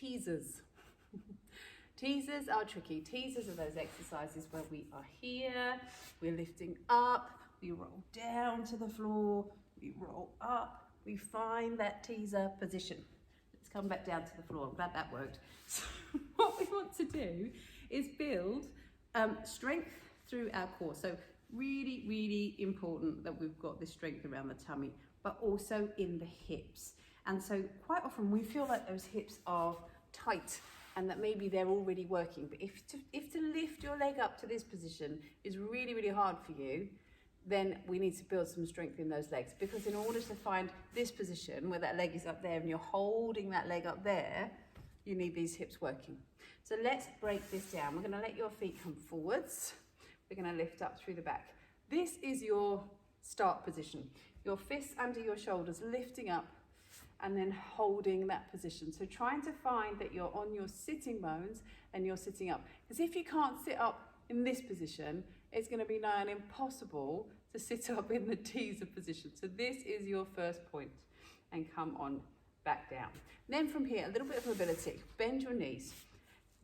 teasers. Teasers are tricky. Teasers are those exercises where we are here, we're lifting up, we roll down to the floor, we roll up, we find that teaser position. Let's come back down to the floor. I'm glad that worked. So what we want to do is build strength through our core. So really, really important that we've got this strength around the tummy, but also in the hips. And so quite often we feel like those hips are tight and that maybe they're already working. But if to lift your leg up to this position is really, really hard for you, then we need to build some strength in those legs. Because in order to find this position where that leg is up there and you're holding that leg up there, you need these hips working. So let's break this down. We're gonna let your feet come forwards. We're gonna lift up through the back. This is your start position. Your fists under your shoulders, lifting up and then holding that position. So trying to find that you're on your sitting bones and you're sitting up. Because if you can't sit up in this position, it's gonna be nigh on impossible to sit up in the teaser position. So this is your first point, and come on back down. Then from here, a little bit of mobility. Bend your knees.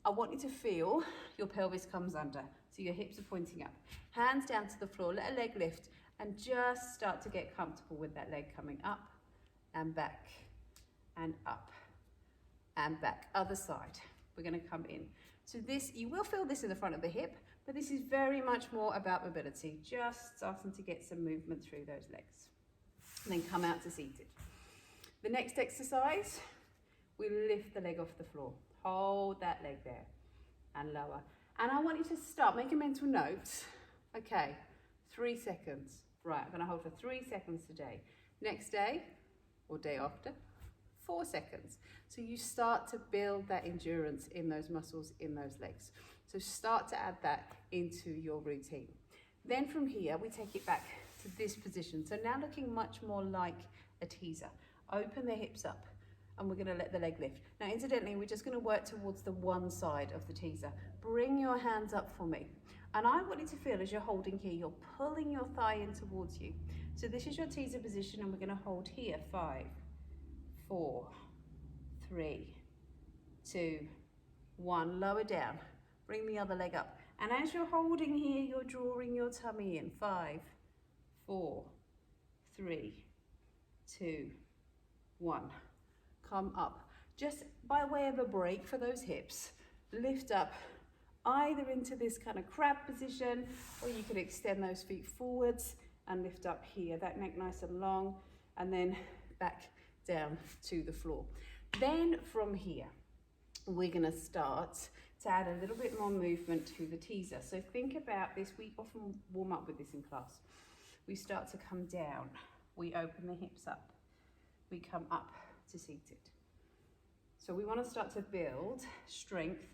I want you to feel your pelvis comes under, so your hips are pointing up. Hands down to the floor, let a leg lift, and just start to get comfortable with that leg coming up and back and up and back. Other side, we're gonna come in. So this, you will feel this in the front of the hip, but this is very much more about mobility, just starting to get some movement through those legs. And then come out to seated. The next exercise, we lift the leg off the floor. Hold that leg there and lower. And I want you to start, make a mental note. Okay, 3 seconds. Right, I'm gonna hold for 3 seconds today. Next day or day after, 4 seconds. So you start to build that endurance in those muscles, in those legs. So start to add that into your routine. Then from here, we take it back to this position. So now looking much more like a teaser. Open the hips up and we're gonna let the leg lift. Now incidentally, we're just gonna work towards the one side of the teaser. Bring your hands up for me. And I want you to feel as you're holding here, you're pulling your thigh in towards you. So this is your teaser position and we're gonna hold here, 5, 4, 3, 2, 1, lower down. Bring the other leg up. And as you're holding here, you're drawing your tummy in. 5, 4, 3, 2, 1. Come up. Just by way of a break for those hips, lift up either into this kind of crab position, or you can extend those feet forwards and lift up here, that neck nice and long, and then back down to the floor. Then from here, we're gonna start to add a little bit more movement to the teaser. So think about this, we often warm up with this in class. We start to come down, we open the hips up, we come up to seated. So we wanna start to build strength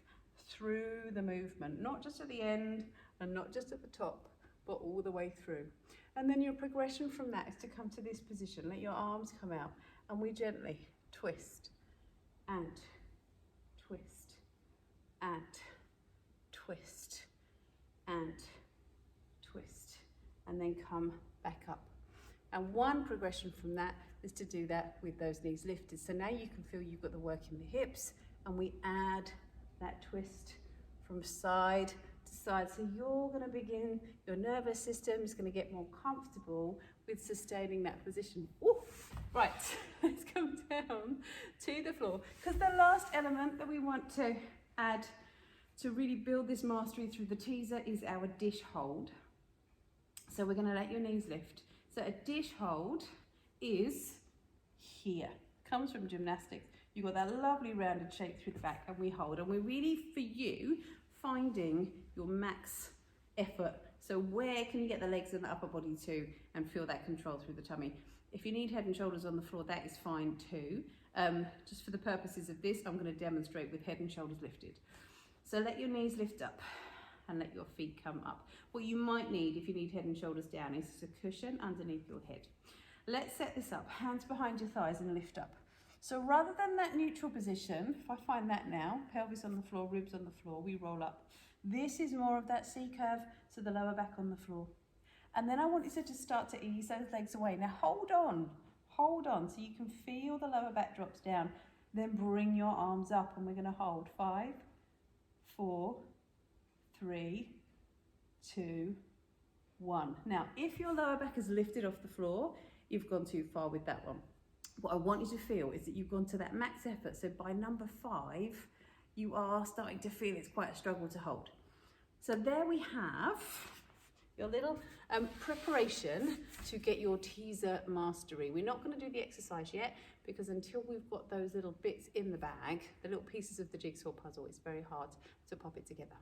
through the movement, not just at the end and not just at the top, but all the way through. And then your progression from that is to come to this position, let your arms come out, and we gently twist and twist and twist and twist, and then come back up. And one progression from that is to do that with those knees lifted. So now you can feel you've got the work in the hips, and we add that twist from side to side. So you're gonna begin, your nervous system is gonna get more comfortable with sustaining that position. Ooh, right, let's come down to the floor. Because the last element that we want to add to really build this mastery through the teaser is our dish hold. So we're gonna let your knees lift. So a dish hold is here, comes from gymnastics. You've got that lovely rounded shape through the back, and we hold. And we're really, for you, finding your max effort. So where can you get the legs and the upper body to and feel that control through the tummy? If you need head and shoulders on the floor, that is fine too. Just for the purposes of this, I'm gonna demonstrate with head and shoulders lifted. So let your knees lift up and let your feet come up. What you might need if you need head and shoulders down is a cushion underneath your head. Let's set this up, hands behind your thighs and lift up. So rather than that neutral position, if I find that now, pelvis on the floor, ribs on the floor, we roll up. This is more of that C curve, so the lower back on the floor. And then I want you to just start to ease those legs away. Now hold on, so you can feel the lower back drops down. Then bring your arms up and we're going to hold 5, 4, 3, 2, 1. Now, if your lower back is lifted off the floor, you've gone too far with that one. What I want you to feel is that you've gone to that max effort. So by number 5, you are starting to feel it's quite a struggle to hold. So there we have your little preparation to get your teaser mastery. We're not going to do the exercise yet because until we've got those little bits in the bag, the little pieces of the jigsaw puzzle, it's very hard to pop it together.